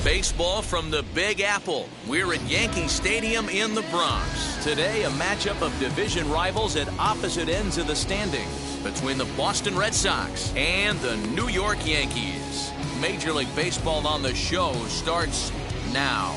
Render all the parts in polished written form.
Baseball from the Big Apple. We're at Yankee Stadium in the Bronx. Today, a matchup of division rivals at opposite ends of the standings between the Boston Red Sox and the New York Yankees. Major League Baseball on the show starts now.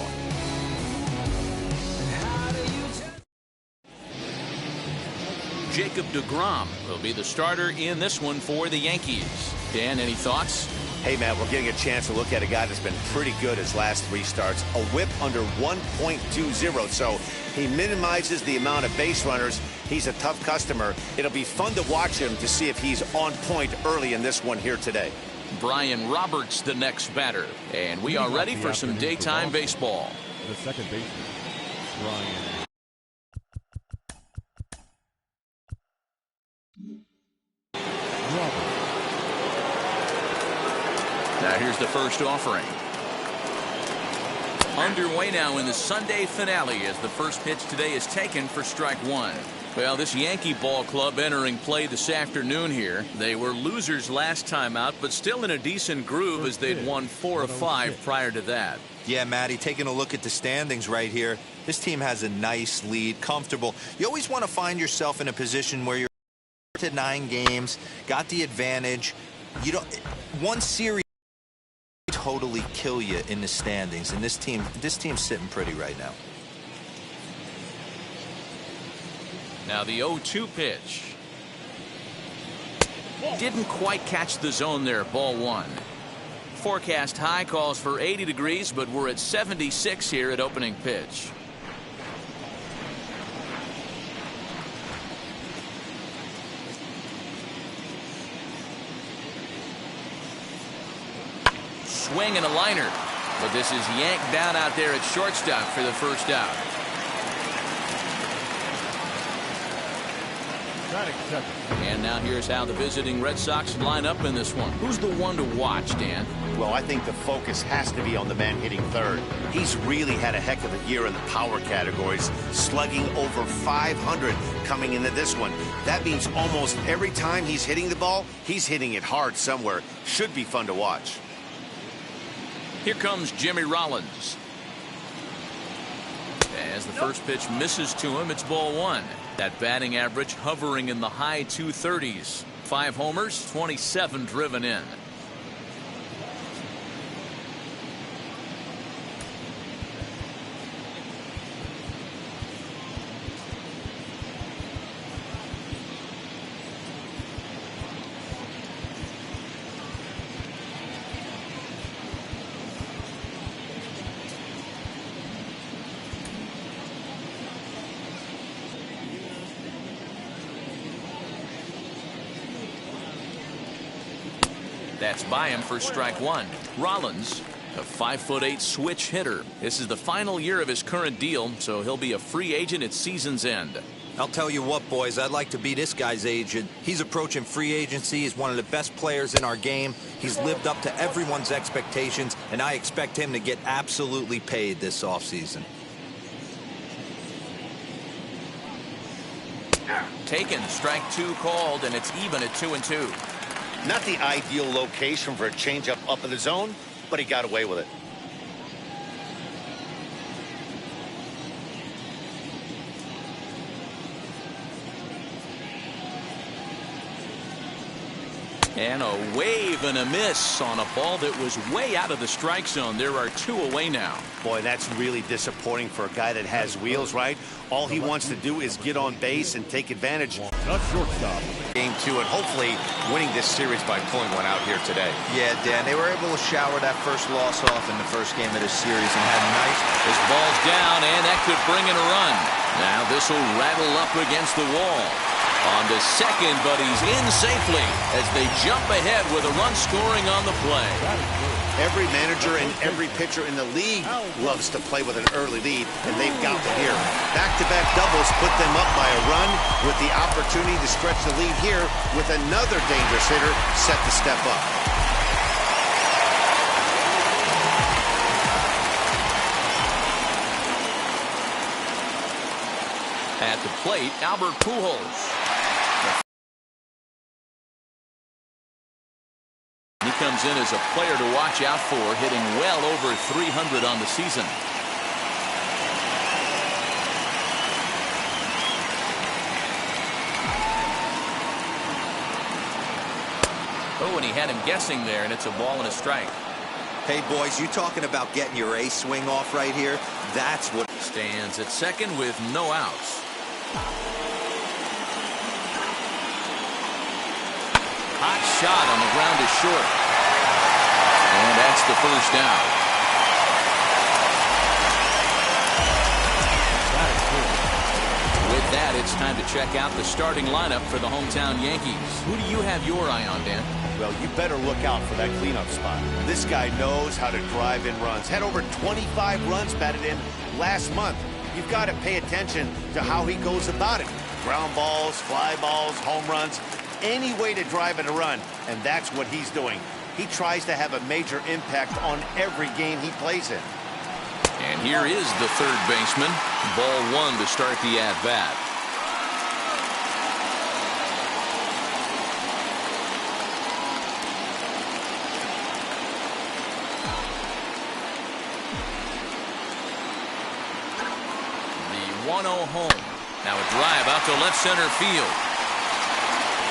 Jacob Degrom will be the starter in this one for the Yankees. Dan, any thoughts? Hey, Matt, we're getting a chance to look at a guy that's been pretty good his last 3 starts. A whip under 1.20, so he minimizes the amount of base runners. He's a tough customer. It'll be fun to watch him to see if he's on point early in this one here today. Brian Roberts, the next batter. And we are ready for some daytime baseball. The second baseman, Brian. Now here's the first offering. Underway now in the Sunday finale as the first pitch today is taken for strike 1. Well, this Yankee ball club entering play this afternoon here. They were losers last time out, but still in a decent groove as they'd won 4 of 5 prior to that. Yeah, Matty, taking a look at the standings right here, this team has a nice lead, comfortable. You always want to find yourself in a position where you're to 9 games, got the advantage. You don't, one series totally kill you in the standings, and this team's sitting pretty right now. Now the 0-2 pitch. Didn't quite catch the zone there, ball 1. Forecast high calls for 80 degrees, but we're at 76 here at opening pitch. Swing and a liner, but this is yanked down out there at shortstop for the first out. And now here's how the visiting Red Sox line up in this one. Who's the one to watch, Dan? Well, I think the focus has to be on the man hitting third. He's really had a heck of a year in the power categories, slugging over 500 coming into this one. That means almost every time he's hitting the ball, he's hitting it hard somewhere. Should be fun to watch. Here comes Jimmy Rollins. As the first pitch misses to him, it's ball 1. That batting average hovering in the high 230s. 5 homers, 27 driven in. That's by him for strike 1. Rollins, a 5'8" switch hitter. This is the final year of his current deal, so he'll be a free agent at season's end. I'll tell you what, boys, I'd like to be this guy's agent. He's approaching free agency. He's one of the best players in our game. He's lived up to everyone's expectations, and I expect him to get absolutely paid this offseason. Taken, strike 2 called, and it's even at 2-2. Not the ideal location for a changeup up in the zone, but he got away with it. And a wave and a miss on a ball that was way out of the strike zone. There are 2 away now. Boy, that's really disappointing for a guy that has wheels, right? All he wants to do is get on base and take advantage. A shortstop. Game 2, and hopefully winning this series by pulling one out here today. Yeah, Dan, they were able to shower that first loss off in the first game of this series and had a nice... This ball's down, and that could bring in a run. Now this will rattle up against the wall. On to second, but he's in safely as they jump ahead with a run scoring on the play. Every manager and every pitcher in the league loves to play with an early lead, and they've got it here. Back-to-back doubles put them up by a run with the opportunity to stretch the lead here with another dangerous hitter set to step up. At the plate, Albert Pujols. He comes in as a player to watch out for, hitting well over 300 on the season. Oh, and he had him guessing there, and it's a ball and a strike. Hey, boys, you talking about getting your ace swing off right here? That's what... Stands at second with no outs. Hot shot on the ground is short. And that's the first out. With that, it's time to check out the starting lineup for the hometown Yankees. Who do you have your eye on, Dan? Well, you better look out for that cleanup spot. This guy knows how to drive in runs. Had over 25 runs batted in last month. You've got to pay attention to how he goes about it. Ground balls, fly balls, home runs, any way to drive in a run, and that's what he's doing. He tries to have a major impact on every game he plays in. And here is the third baseman. Ball one to start the at-bat. The 1-0 home. Now a drive out to left center field.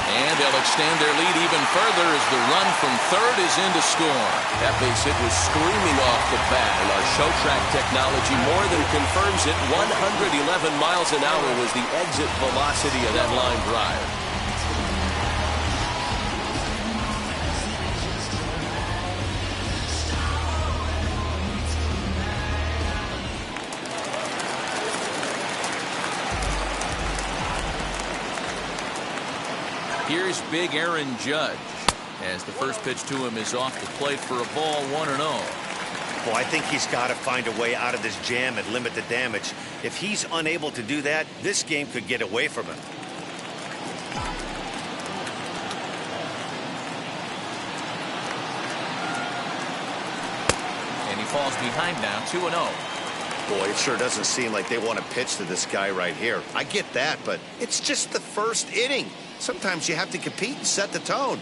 And they'll extend their lead even further as the run from third is in to score. That base hit was screaming off the bat. And our show track technology more than confirms it. 111 miles an hour was the exit velocity of that line drive. Here's big Aaron Judge as the first pitch to him is off the plate for a ball 1-0. Well, I think he's got to find a way out of this jam and limit the damage. If he's unable to do that, this game could get away from him. And he falls behind now, 2-0. Boy, it sure doesn't seem like they want to pitch to this guy right here. I get that, but it's just the first inning. Sometimes you have to compete and set the tone.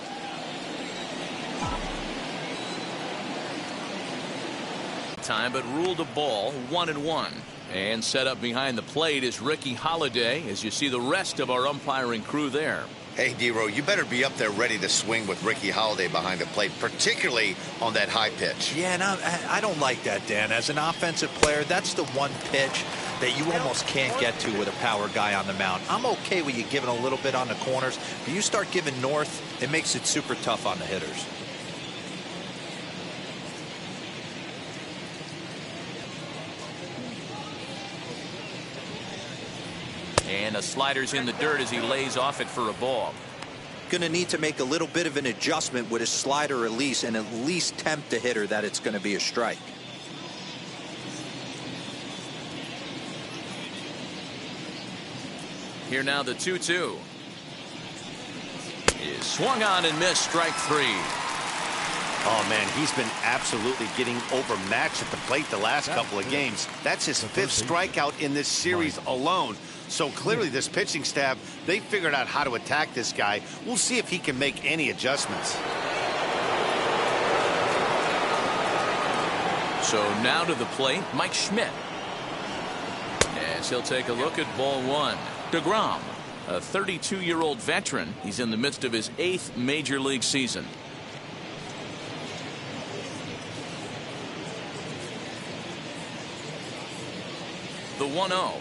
Time, but ruled a ball, 1-1. And set up behind the plate is Ricky Holiday, as you see the rest of our umpiring crew there. Hey, D-Row, you better be up there ready to swing with Ricky Holiday behind the plate, particularly on that high pitch. Yeah, and I don't like that, Dan. As an offensive player, that's the one pitch that you almost can't get to with a power guy on the mound. I'm okay with you giving a little bit on the corners, but you start giving north, it makes it super tough on the hitters. And a slider's in the dirt as he lays off it for a ball. Going to need to make a little bit of an adjustment with his slider release and at least tempt the hitter that it's going to be a strike. Here now the 2-2. Is swung on and missed, strike three. Oh, man, he's been absolutely getting overmatched at the plate the last couple of games. That's his fifth strikeout in this series alone. So clearly this pitching staff, they figured out how to attack this guy. We'll see if he can make any adjustments. So now to the plate, Mike Schmidt. As he'll take a look at ball one. Degrom, a 32-year-old veteran. He's in the midst of his 8th major league season. The 1-0.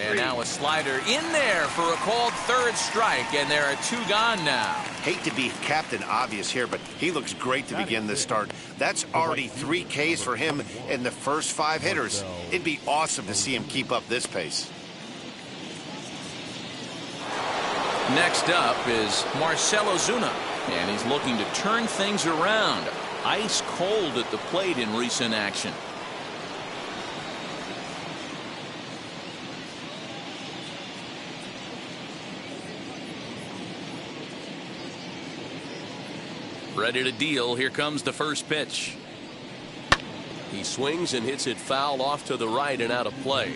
And now a slider in there for a called third strike, and there are 2 gone now. Hate to be Captain Obvious here, but he looks great to begin this start. That's already 3 Ks for him in the first 5 hitters. It'd be awesome to see him keep up this pace. Next up is Marcell Ozuna, and he's looking to turn things around. Ice cold at the plate in recent action. Ready to deal. Here comes the first pitch. He swings and hits it foul off to the right and out of play.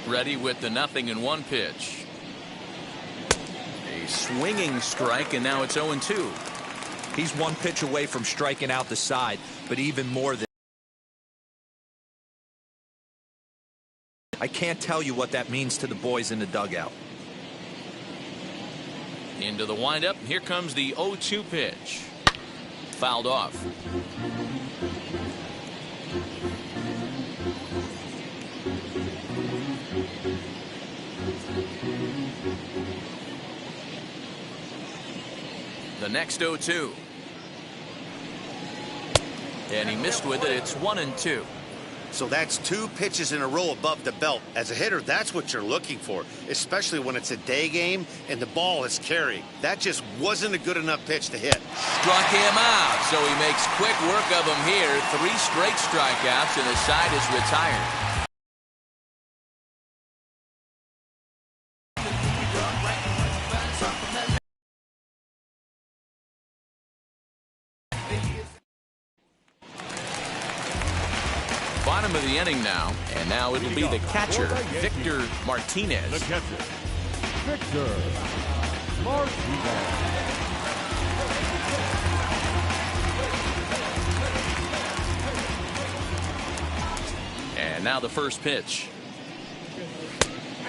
Ready with the 0-1 pitch. A swinging strike, and now it's 0-2. He's one pitch away from striking out the side, but even more than I can't tell you what that means to the boys in the dugout. Into the windup. Here comes the 0-2 pitch. Fouled off. The next 0-2. And he missed with it. It's 1-2. So that's 2 pitches in a row above the belt. As a hitter, that's what you're looking for, especially when it's a day game and the ball is carrying. That just wasn't a good enough pitch to hit. Struck him out, so he makes quick work of him here. 3 straight strikeouts, and the side is retired. Bottom of the inning now, and now it'll be the catcher, Victor Martinez. The catcher, Victor Martinez. And now the first pitch.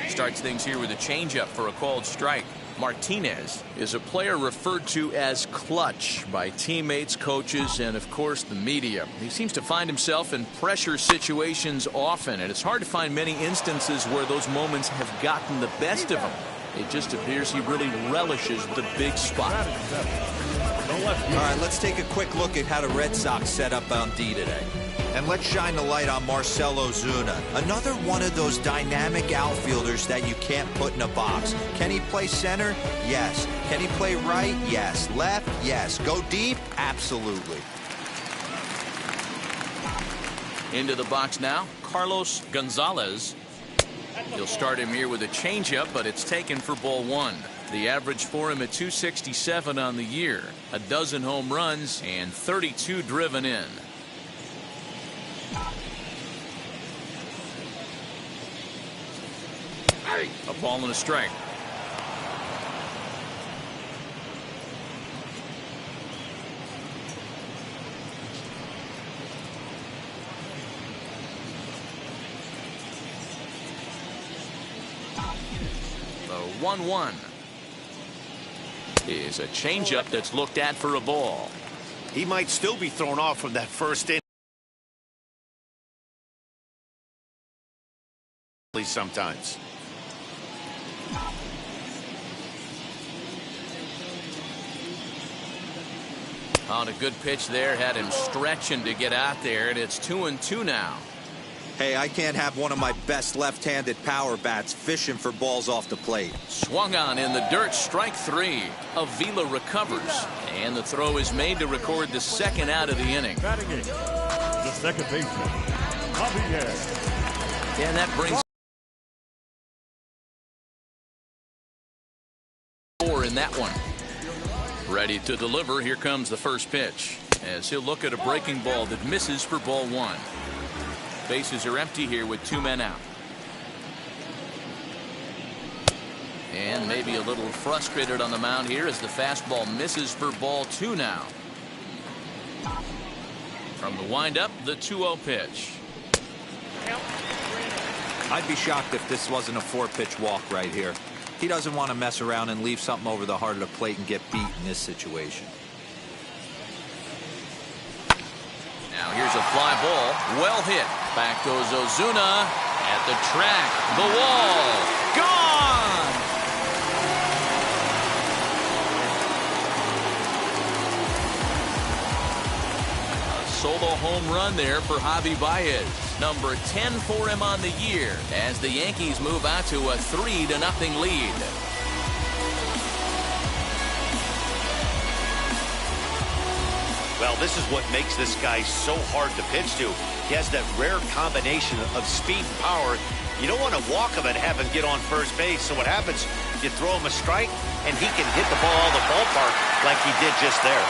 Starts things here with a changeup for a called strike. Martinez is a player referred to as clutch by teammates, coaches, and of course the media. He seems to find himself in pressure situations often, and it's hard to find many instances where those moments have gotten the best of him. It just appears he really relishes the big spot. All right, let's take a quick look at how the Red Sox set up on D today. And let's shine the light on Marcell Ozuna, another one of those dynamic outfielders that you can't put in a box. Can he play center? Yes. Can he play right? Yes. Left? Yes. Go deep? Absolutely. Into the box now, Carlos Gonzalez. He'll start him here with a changeup, but it's taken for ball 1. The average for him at 267 on the year, a dozen home runs, and 32 driven in. A ball and a strike. The 1-1 is a changeup that's looked at for a ball. He might still be thrown off from that first inning. Sometimes. On a good pitch there, had him stretching to get out there, and it's 2-2 now. Hey, I can't have one of my best left-handed power bats fishing for balls off the plate. Swung on in the dirt, strike 3. Avila recovers, and the throw is made to record the second out of the inning. Batting in, the second baseman, Javier. And that brings 4 in that one. Ready to deliver. Here comes the first pitch, as he'll look at a breaking ball that misses for ball 1. Bases are empty here with 2 men out. And maybe a little frustrated on the mound here as the fastball misses for ball 2 now. From the windup, the 2-0 pitch. I'd be shocked if this wasn't a 4-pitch walk right here. He doesn't want to mess around and leave something over the heart of the plate and get beat in this situation. Now here's a fly ball, well hit. Back goes Ozuna at the track, the wall, gone! A solo home run there for Javi Baez. number 10 for him on the year as the Yankees move out to a 3-0 lead. Well, this is what makes this guy so hard to pitch to. He has that rare combination of speed and power. You don't want to walk him and have him get on first base. So what happens? You throw him a strike, and he can hit the ball out of the ballpark like he did just there.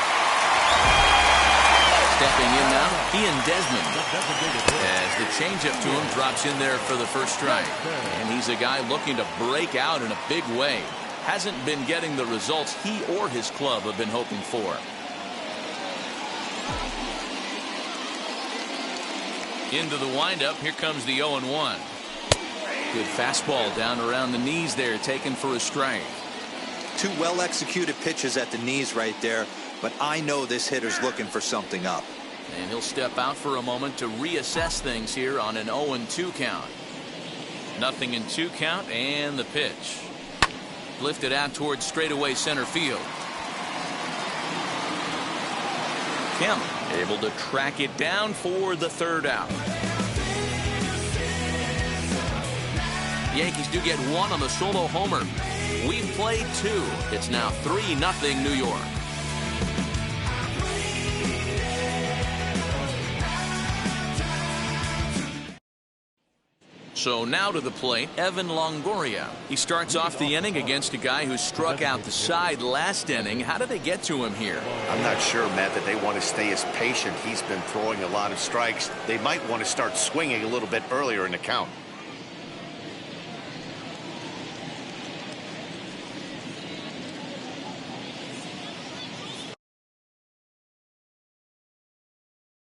Stepping in now, Ian Desmond. As the changeup to him drops in there for the first strike. And he's a guy looking to break out in a big way. Hasn't been getting the results he or his club have been hoping for. Into the windup, here comes the 0-1. Good fastball down around the knees there, taken for a strike. Two well-executed pitches at the knees right there, but I know this hitter's looking for something up. And he'll step out for a moment to reassess things here on an 0-2 count. 0-2 count, and the pitch. Lifted out towards straightaway center field. Kemp able to track it down for the third out. Yankees do get one on the solo homer. We've played two. It's now 3-0 New York. So now to the plate, Evan Longoria. He starts off the inning against a guy who struck out the side last inning. How did they get to him here? I'm not sure, Matt, that they want to stay as patient. He's been throwing a lot of strikes. They might want to start swinging a little bit earlier in the count.